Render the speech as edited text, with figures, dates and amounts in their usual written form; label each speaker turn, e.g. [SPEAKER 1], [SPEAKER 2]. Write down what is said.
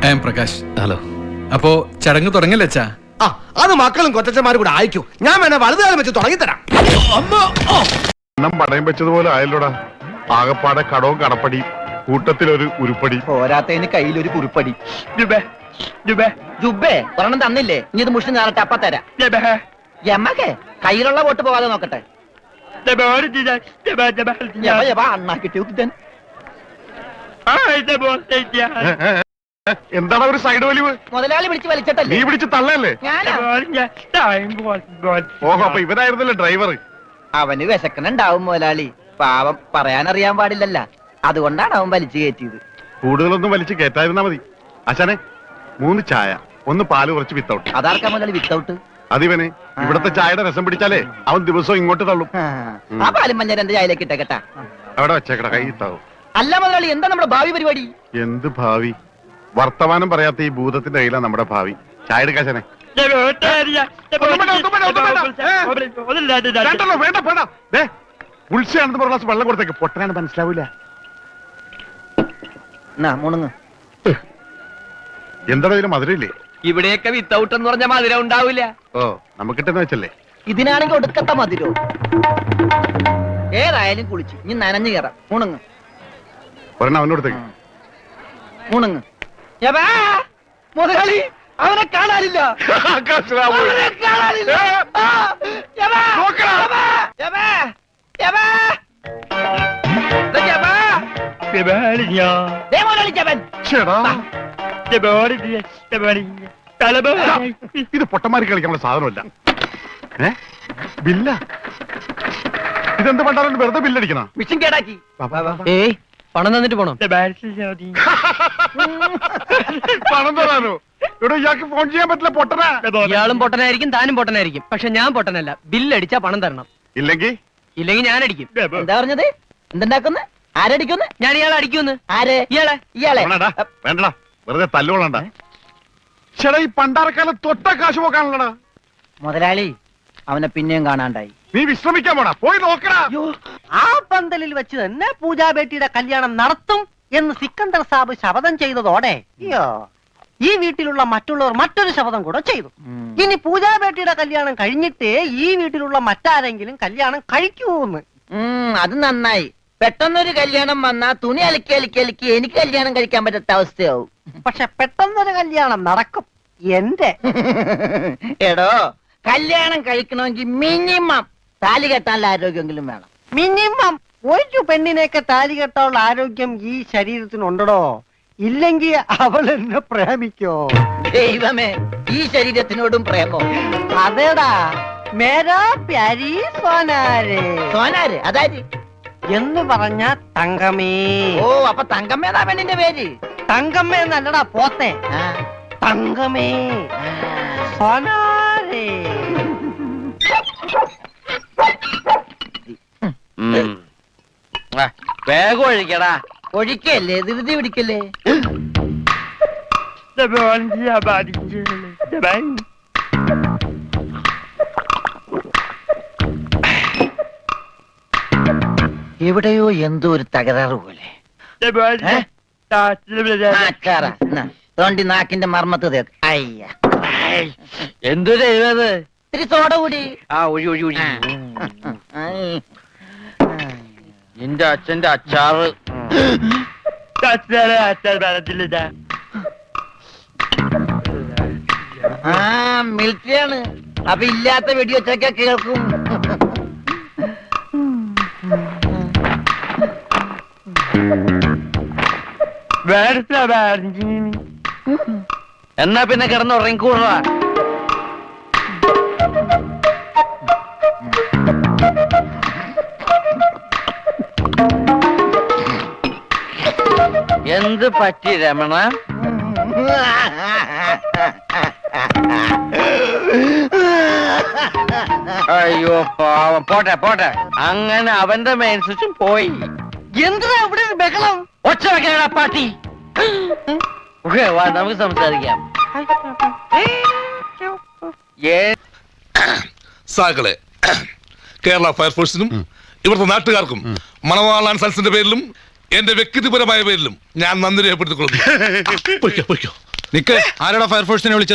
[SPEAKER 1] Prakash.
[SPEAKER 2] Hello.
[SPEAKER 1] അപ്പോ ചടങ്ങ് തുടങ്ങല്ലേ അച്ഛാ?
[SPEAKER 3] ആ, അത് മക്കളും കൊച്ചന്മാരും കൂടെ അയക്കൂ. ഞാൻ വേണേ വലതുകാലം വെച്ച് തുടങ്ങിത്തരാം.
[SPEAKER 4] പടയം വെച്ചതുപോലെ ആയല്ലോടാ. ആകപ്പാടെ കടവും കടപ്പടി, കൂട്ടത്തിലൊരു ഉരുപ്പടി.
[SPEAKER 5] പോരാത്തതിന് കയ്യിലൊരു കുറിപ്പടി. ജുബേ ഒരെണ്ണം തന്നില്ലേ? ഇനി ഇത് മുഷിന് ഞാറട്ടെ, അപ്പ തരാം. എമ്മക്കെ കയ്യിലുള്ള വോട്ട് പോകാതെ നോക്കട്ടെ. അണ്ണാക്കിട്ട്
[SPEAKER 4] എന്താണ് ഒരു സൈഡ് വലിവ്?
[SPEAKER 5] മുതലാളി പിടിച്ച് വലിച്ചിട്ടല്ലേ?
[SPEAKER 4] നീ പിടിച്ച് തള്ളല്ലേ? ഓഹോ, അപ്പൊ ഇവരായിരുന്നല്ലേ ഡ്രൈവർ?
[SPEAKER 5] അവന് വിശക്കണുണ്ടാവും മുതലാളി. പാവം, പറയാനറിയാൻ പാടില്ലല്ല. അതുകൊണ്ടാണ് അവൻ വലിച്ചു കയറ്റിയത്.
[SPEAKER 4] കൂടുതലൊന്നും വലിച്ച് കയറ്റായിരുന്നാ മതി. അച്ഛനെ 3 ചായ, 1 പാല്, കുറച്ച് വിത്തൗട്ട്.
[SPEAKER 5] അതാർക്കാ മുതലാളി വിത്തൗട്ട്?
[SPEAKER 4] അതിവന് ഇവിടത്തെ ചായയുടെ രസം പിടിച്ചാലേ അവൻ ദിവസവും ഇങ്ങോട്ട് തള്ളും.
[SPEAKER 5] ആ പാലും മഞ്ഞ 2 ചായയിലേക്ക് ഇട്ടേക്കട്ടാ.
[SPEAKER 4] അവിടെ വെച്ചേക്കട, കൈ ഇട്ടാവും.
[SPEAKER 5] അല്ല മുതലാളി, എന്താ നമ്മുടെ ഭാവി പരിപാടി?
[SPEAKER 4] എന്ത് ഭാവി? വർത്തമാനം പറയാത്ത ഈ ഭൂതത്തിന്റെ കയ്യിലാണ് നമ്മുടെ ഭാവി. ചായ എടുക്കാശനെ. ഉത്സയാണെന്ന് പറഞ്ഞ വെള്ളം കൊടുത്തേക്ക്. പൊട്ടനാണ് മനസ്സിലാവൂല.
[SPEAKER 5] മുണുങ്ങ്.
[SPEAKER 4] എന്താണ് ഇതിന് മധുരയില്ലേ?
[SPEAKER 2] ഇവിടെയൊക്കെ വിത്തൗട്ട് എന്ന് പറഞ്ഞ മധുരം ഉണ്ടാവില്ല.
[SPEAKER 4] ഓ, നമുക്കിട്ടെന്ന് വെച്ചല്ലേ.
[SPEAKER 5] ഇതിനാണെങ്കിൽ ഒടുക്കത്ത മധുരോ. ഏതായാലും കുളിച്ച് ഇനി നനഞ്ഞു കയറാം. മുണുങ്ങ്
[SPEAKER 4] ഒരെണ്ണം അവനോടത്തേക്ക്.
[SPEAKER 5] മുണുങ്ങ്. മുതലാളി, അവനെ കാണാനില്ല. അവനെ കാണാനില്ല.
[SPEAKER 4] ഇത് പൊട്ടന്മാരി കളിക്കാനുള്ള സാധനമല്ല. ബില്ല ഇതെന്ത് പണ്ടാലും വെറുതെ ബില്ലടിക്കണ?
[SPEAKER 5] മിഷൻ കേടാക്കി.
[SPEAKER 2] പണം തന്നിട്ട് പോണം.
[SPEAKER 4] പണം തരാനോ? ഇവിടെ ഇയാൾക്ക് ഫോൺ ചെയ്യാൻ പറ്റില്ല. പൊട്ടനാ.
[SPEAKER 2] ഇയാളും പൊട്ടനായിരിക്കും, താനും പൊട്ടനായിരിക്കും. പക്ഷെ ഞാൻ പൊട്ടനല്ല. ബില്ലടിച്ചാ പണം തരണം.
[SPEAKER 4] ഇല്ലെങ്കിൽ
[SPEAKER 2] ഞാൻ അടിക്കും.
[SPEAKER 5] എന്താ പറഞ്ഞത്? എന്തുണ്ടാക്കുന്നു? ആരടിക്കുന്നു?
[SPEAKER 2] ഞാൻ ഇയാളെ അടിക്കുന്നു.
[SPEAKER 5] ആര്? ഇയാളെ.
[SPEAKER 4] വേണ്ടടാ, വെറുതെ തല്ലുകൊള്ളണ്ട. ചേട്ടാ, ഈ പണ്ടാരക്കാലം തൊട്ട കാശ് പോക്കാണല്ലടാ.
[SPEAKER 5] മുതലാളി, അവനെ പിന്നെയും കാണാണ്ടായി.
[SPEAKER 4] നീ വിശ്രമിക്കാൻ പോടാ, പോയി നോക്കടാ.
[SPEAKER 6] ആ പന്തലിൽ വെച്ച് തന്നെ പൂജാബേട്ടിയുടെ കല്യാണം നടത്തും എന്ന് സിക്കന്ദർ സാബ് ശപഥം ചെയ്തതോടെ ഈ വീട്ടിലുള്ള മറ്റുള്ളവർ മറ്റൊരു ശപഥം കൂടെ ചെയ്തു. ഇനി പൂജാബേട്ടിയുടെ കല്യാണം കഴിഞ്ഞിട്ടേ ഈ വീട്ടിലുള്ള മറ്റാരെങ്കിലും കല്യാണം കഴിക്കൂന്ന്.
[SPEAKER 5] അത് നന്നായി. പെട്ടെന്നൊരു കല്യാണം വന്നാ തുണി അലക്കി അലക്കി അലക്കി എനിക്ക് കല്യാണം കഴിക്കാൻ പറ്റാത്ത അവസ്ഥയാവും.
[SPEAKER 6] പക്ഷെ പെട്ടെന്നൊരു കല്യാണം നടക്കും. എന്റെ
[SPEAKER 5] എടോ, കല്യാണം കഴിക്കണമെങ്കിൽ മിനിമം താലി കെട്ടാനുള്ള ആരോഗ്യമെങ്കിലും വേണം.
[SPEAKER 6] മിനിമം ഒരു പെണ്ണിനെയൊക്കെ താലി കെട്ടാനുള്ള ആരോഗ്യം ഈ ശരീരത്തിനുണ്ടോ? ഇല്ലെങ്കിൽ അവൾ എന്നെ പ്രേമിക്കോ?
[SPEAKER 5] ദൈവമേ, ഈ ശരീരത്തിനോടും പ്രേമോ?
[SPEAKER 6] അതേടാ, മേരാ പ്യാരി സോനാരെ.
[SPEAKER 5] സോനാര് അതായത്
[SPEAKER 6] എന്ന് പറഞ്ഞ തങ്കമേ.
[SPEAKER 5] ഓ, അപ്പൊ തങ്കമ്മേതാ പെണ്ണിന്റെ പേര്?
[SPEAKER 6] തങ്കമ്മ എന്നല്ലടാ പോത്തെ. തങ്കമേ സോനാരെ.
[SPEAKER 2] വേഗം ഒഴിക്കടാ.
[SPEAKER 5] ഒഴിക്കല്ലേ, ധൃതി പിടിക്കല്ലേ. എവിടെയോ എന്തോ ഒരു തകരാറ് പോലെ. തോണ്ടി നാക്കിന്റെ മർമ്മത്ത് തേക്ക്. അയ്യ,
[SPEAKER 2] എന്തു ചെയ്തത്?
[SPEAKER 5] ഇത്തിരി സോഡ കൂടി.
[SPEAKER 2] ആ, ഒഴി ഒഴി ഒഴി. നിന്റെ അച്ഛന്റെ അച്ചാറ്.
[SPEAKER 5] മിൽറ്റിയാണ്. അപ്പൊ ഇല്ലാത്ത വെടിവെച്ചൊക്കെ കേൾക്കും.
[SPEAKER 2] എന്നാ പിന്നെ കിടന്നുറങ്ങിക്കൂടാ. എന്ത് പറ്റി രമണ? അയ്യോ പാവം. പോട്ടെ പോട്ടെ. അങ്ങനെ അവന്റെ മെയിൻ സ്വിച്ചും പോയി.
[SPEAKER 6] എന്താ ഇവിടെ ഒരു ബഹളം?
[SPEAKER 2] ഒച്ച വെക്കണ പാട്ടി. വാ, നമുക്ക് സംസാരിക്കാം.
[SPEAKER 7] സാക്കളെ, കേരള ഫയർഫോഴ്സിനും ഇവിടുത്തെ നാട്ടുകാർക്കും മണവാളാൻ സൽസിന്റെ പേരിലും എന്റെ വ്യക്തിപരമായ പേരിലും ഞാൻ നന്ദി രേഖപ്പെടുത്തിക്കൊള്ളുന്നു.
[SPEAKER 1] നിക്ക്, ആരാടാ ഫയർഫോഴ്സിനെ വിളിച്ചത്?